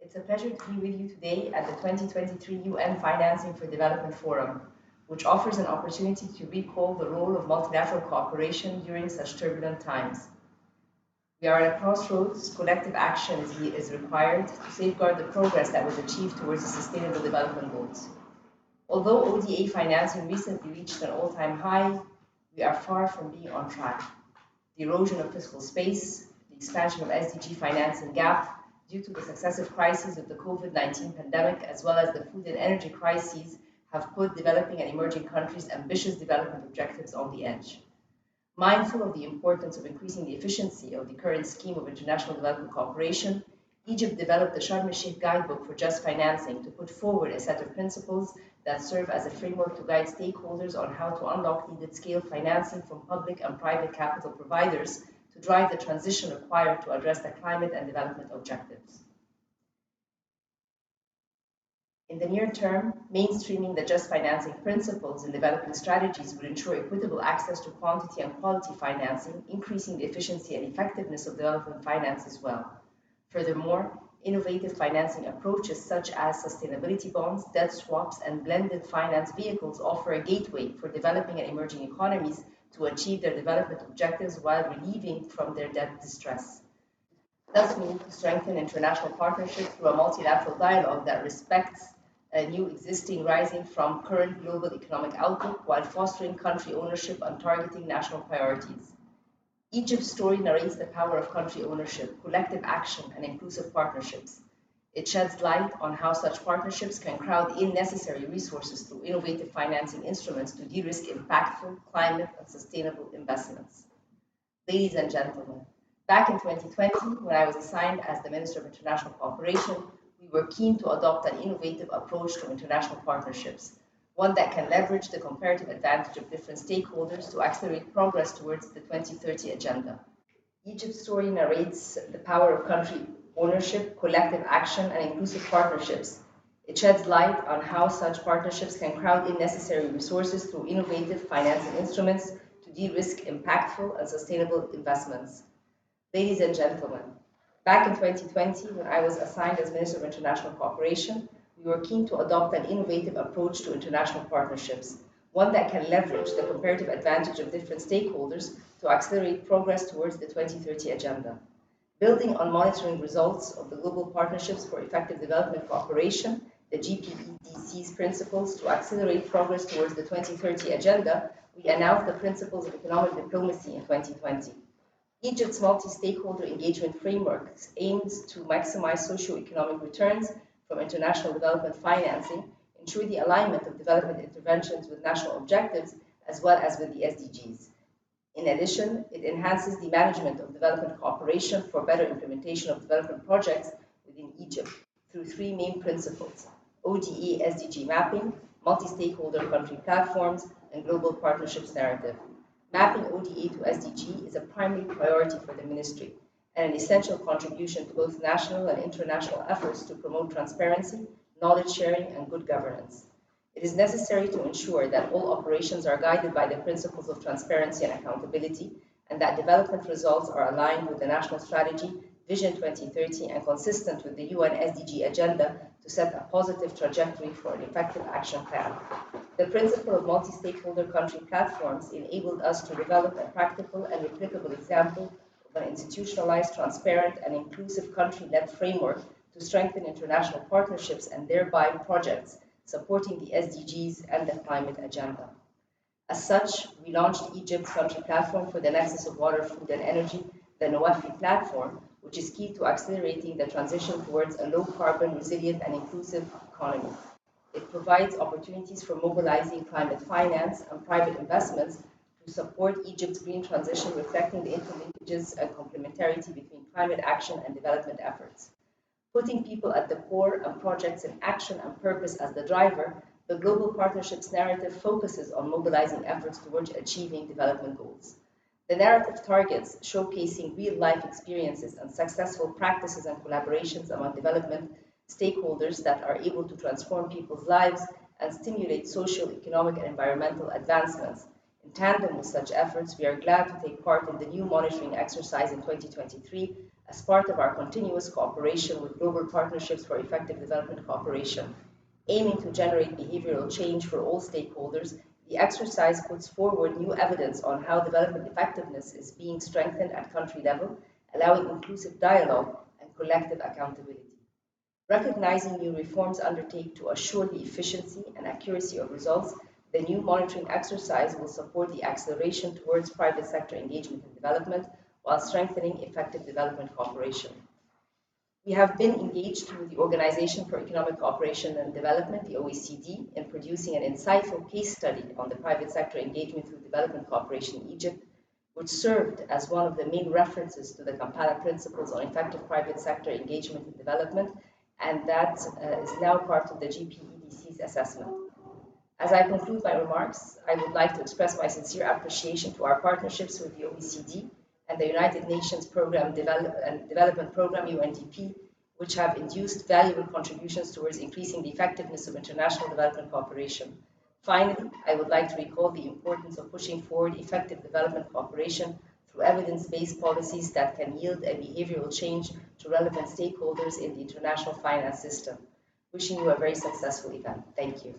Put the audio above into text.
It's a pleasure to be with you today at the 2023 UN Financing for Development Forum, which offers an opportunity to recall the role of multilateral cooperation during such turbulent times. We are at a crossroads. Collective action is required to safeguard the progress that was achieved towards the Sustainable Development Goals. Although ODA financing recently reached an all-time high, we are far from being on track. The erosion of fiscal space, the expansion of SDG financing gap due to the successive crises of the COVID-19 pandemic, as well as the food and energy crises, have put developing and emerging countries' ambitious development objectives on the edge. Mindful of the importance of increasing the efficiency of the current scheme of international development cooperation, Egypt developed the Sharm el-Sheikh Guidebook for Just Financing to put forward a set of principles that serve as a framework to guide stakeholders on how to unlock needed scale financing from public and private capital providers to drive the transition required to address the climate and development objectives. In the near term, mainstreaming the just financing principles in development strategies will ensure equitable access to quantity and quality financing, increasing the efficiency and effectiveness of development finance as well. Furthermore, innovative financing approaches such as sustainability bonds, debt swaps, and blended finance vehicles offer a gateway for developing and emerging economies to achieve their development objectives while relieving from their debt distress. Thus, we need to strengthen international partnerships through a multilateral dialogue that respects a new existing rising from current global economic outlook while fostering country ownership and targeting national priorities. Egypt's story narrates the power of country ownership, collective action, and inclusive partnerships. It sheds light on how such partnerships can crowd in necessary resources through innovative financing instruments to de-risk impactful climate and sustainable investments. Ladies and gentlemen, back in 2020, when I was assigned as the Minister of International Cooperation, we were keen to adopt an innovative approach to international partnerships, one that can leverage the comparative advantage of different stakeholders to accelerate progress towards the 2030 agenda. Egypt's story narrates the power of country ownership, collective action, and inclusive partnerships. It sheds light on how such partnerships can crowd in necessary resources through innovative financing instruments to de-risk impactful and sustainable investments. Ladies and gentlemen, back in 2020, when I was assigned as Minister of International Cooperation, we were keen to adopt an innovative approach to international partnerships, one that can leverage the comparative advantage of different stakeholders to accelerate progress towards the 2030 agenda. Building on monitoring results of the Global Partnerships for Effective Development Cooperation, the GPEDC's principles to accelerate progress towards the 2030 agenda, we announced the principles of economic diplomacy in 2020. Egypt's multi-stakeholder engagement framework aims to maximize socio-economic returns from international development financing, ensure the alignment of development interventions with national objectives, as well as with the SDGs. In addition, it enhances the management of development cooperation for better implementation of development projects within Egypt through three main principles: ODE SDG mapping, multi-stakeholder country platforms, and global partnerships narrative. Mapping ODA to SDG is a primary priority for the ministry and an essential contribution to both national and international efforts to promote transparency, knowledge sharing, and good governance. It is necessary to ensure that all operations are guided by the principles of transparency and accountability, and that development results are aligned with the national strategy, Vision 2030, and consistent with the UN SDG agenda to set a positive trajectory for an effective action plan. The principle of multi-stakeholder country platforms enabled us to develop a practical and replicable example of an institutionalized, transparent, and inclusive country-led framework to strengthen international partnerships and thereby projects supporting the SDGs and the climate agenda. As such, we launched Egypt's country platform for the nexus of water, food, and energy, the NOAFI platform, which is key to accelerating the transition towards a low-carbon, resilient, and inclusive economy. It provides opportunities for mobilizing climate finance and private investments to support Egypt's green transition, reflecting the interlinkages and complementarity between climate action and development efforts. Putting people at the core and projects in action and purpose as the driver, the global partnerships narrative focuses on mobilizing efforts towards achieving development goals. The narrative targets showcasing real-life experiences and successful practices and collaborations among development stakeholders that are able to transform people's lives and stimulate social, economic, and environmental advancements. In tandem with such efforts, we are glad to take part in the new monitoring exercise in 2023 as part of our continuous cooperation with global partnerships for effective development cooperation. Aiming to generate behavioral change for all stakeholders, the exercise puts forward new evidence on how development effectiveness is being strengthened at country level, allowing inclusive dialogue and collective accountability. Recognizing new reforms undertake to assure the efficiency and accuracy of results, the new monitoring exercise will support the acceleration towards private sector engagement and development while strengthening effective development cooperation. We have been engaged with the Organization for Economic Cooperation and Development, the OECD, in producing an insightful case study on the private sector engagement through development cooperation in Egypt, which served as one of the main references to the Kampala Principles on Effective Private Sector Engagement and Development, and that is now part of the GPEDC's assessment. As I conclude my remarks, I would like to express my sincere appreciation to our partnerships with the OECD and the United Nations Development Program, UNDP, which have induced valuable contributions towards increasing the effectiveness of international development cooperation. Finally, I would like to recall the importance of pushing forward effective development cooperation through evidence-based policies that can yield a behavioral change to relevant stakeholders in the international finance system. Wishing you a very successful event. Thank you.